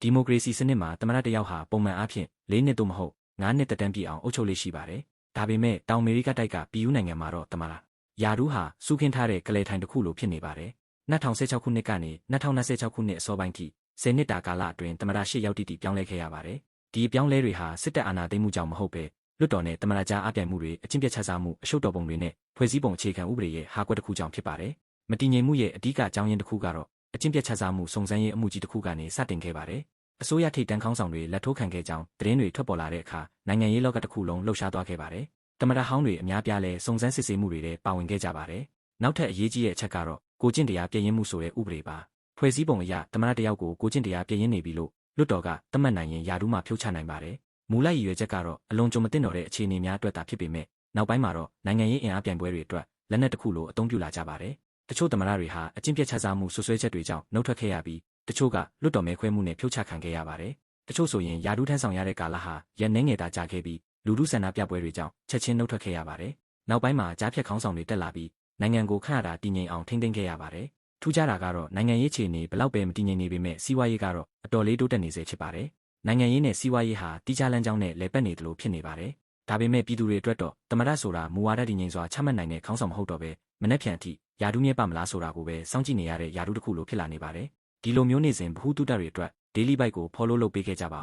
ဒီမိုကရေစီစနစ်မှာသမ္မတတယောက်ဟာပုံမှန်အားဖြင့်၄နှစ်သို့မဟုတ်9နှစ်သက်တမ်းပြည့်အောင်အုပ်ချုပ်လေ့ရှိပါတယ်။ဒါပေမဲ့တောင်အမေရိကတိုက်ကပြည်ဦးနိုင်ငံမှာတော့သမ္မတယာဒူးဟာစုခင်းထားတဲ့ကလေးထိုင်တစ်ခုလိုဖြစ်နေပါတယ်။2016ခုနှစ်ကနေ2026ခုနှစ်အစောပိုင်းထိ10နှစ်တာကာလအတွင်းသမ္မတ၈ယောက်တိတိပြောင်းလဲခဲ့ရပါတယ်။ဒီပြောင်းလဲတွေဟာစစ်တပ်အာဏာသိမ်းမှုကြောင့်မဟုတ်ပဲလွတ်တော်နဲ့သမ္မတကြားအပြိုင်မှုတွေအကျင့်ပြတ်ချစားမှုအရှုပ်တော်ပုံတွေနဲ့ဖွဲ့စည်းပုံအခြေခံဥပဒေရဲ့ဟာကွက်တစ်ခုကြောင့်ဖြစ်ပါတယ်။မတည်ငြိမ်မှုရဲ့အဓိကအကြောင်းရင်းတစ်ခုကတော့အကျင့်ပြတ်ချစားမှုစုံစမ်းရေးအမှုကြီးတစ်ခုကနေစတင်ခဲ့ပါတယ်။အစိုးရထိပ်တန်းခေါင်းဆောင်တွေလက်ထိုးခံခဲ့ကြောင်းသတင်းတွေထွက်ပေါ်လာတဲ့အခါနိုင်ငံရေးလောကတစ်ခုလုံးလှုပ်ရှားသွားခဲ့ပါတယ်။သမ္မတဟောင်းတွေအများပြားလဲစုံစမ်းစစ်ဆေးမှုတွေထဲပါဝင်ခဲ့ကြပါတယ်။နောက်ထပ်အရေးကြီးတဲ့အချက်ကတော့ကိုကျင့်တရားပြည့်ရင်မှုဆိုတဲ့ဥပဒေပါ။ဖွဲ့စည်းပုံအရသမ္မတတယောက်ကိုကိုကျင့်တရားပြည့်ရင်နေပြီလို့လွတ်တော်ကသတ်မှတ်နိုင်ရင်ယာဒူးမှဖြုတ်ချနိုင်ပါတယ်။မူလရည်ရွယ်ချက်ကတော့အလွန်ကြုံမသိတော့တဲ့အခြေအနေများအတွက်သာဖြစ်ပေမဲ့နောက်ပိုင်းမှာတော့နိုင်ငံရေးအင်အားပြိုင်ပွဲတွေအတွက်လက်နက်တစ်ခုလိုအသုံးပြုလာကြပါတယ်။တချို့သမ္မတတွေဟာအကျင့်ပြတ်ချစားမှုဆွဆွဲချက်တွေကြောင့်နှုတ်ထွက်ခဲ့ရပြီးတချို့ကလွတ်တော်မဲခွဲမှုနဲ့ဖြုတ်ချခံခဲ့ရပါတယ်။တချို့ဆိုရင်ယာဒူးထမ်းဆောင်ရတဲ့ကာလဟာရန်နှဲငယ်တာကြာခဲ့ပြီးလူထုဆန္ဒပြပွဲတွေကြောင့်ချက်ချင်းနှုတ်ထွက်ခဲ့ရပါတယ်။နောက်ပိုင်းမှာကြားဖြတ်ခေါင်းဆောင်တွေတက်လာပြီးနိုင်ငံကိုခဏတာတည်ငြိမ်အောင်ထိန်းသိမ်းခဲ့ရပါတယ်။ထူးခြားတာကတော့နိုင်ငံရေးခြေအနေဘလောက်ပဲမတည်ငြိမ်နေပေမဲ့စီးပွားရေးကတော့အတော်လေးတိုးတက်နေစေဖြစ်ပါတယ်။နိုင်ငံရေးနဲ့စီးပွားရေးဟာတိကျလမ်းကြောင်းနဲ့လဲပတ်နေတယ်လို့ဖြစ်နေပါတယ်။ဒါပေမဲ့ပြည်သူတွေအတွက်တော့သမ္မတဆိုတာမူဝါဒတည်ငြိမ်စွာချမှတ်နိုင်တဲ့ခေါင်းဆောင်မဟုတ်တော့ပဲမနှက်ဖြန်အထိယာဒူးမြဲပါမလားဆိုတာကိုပဲစောင့်ကြည့်နေရတဲ့ယာဒူးတစ်ခုလိုဖြစ်လာနေပါတယ်။ဒီလိုမျိုးနေစဉ်ဗဟုသုတတွေအတွက် Daily Bite ကို follow လုပ်ပေးခဲ့ကြပါ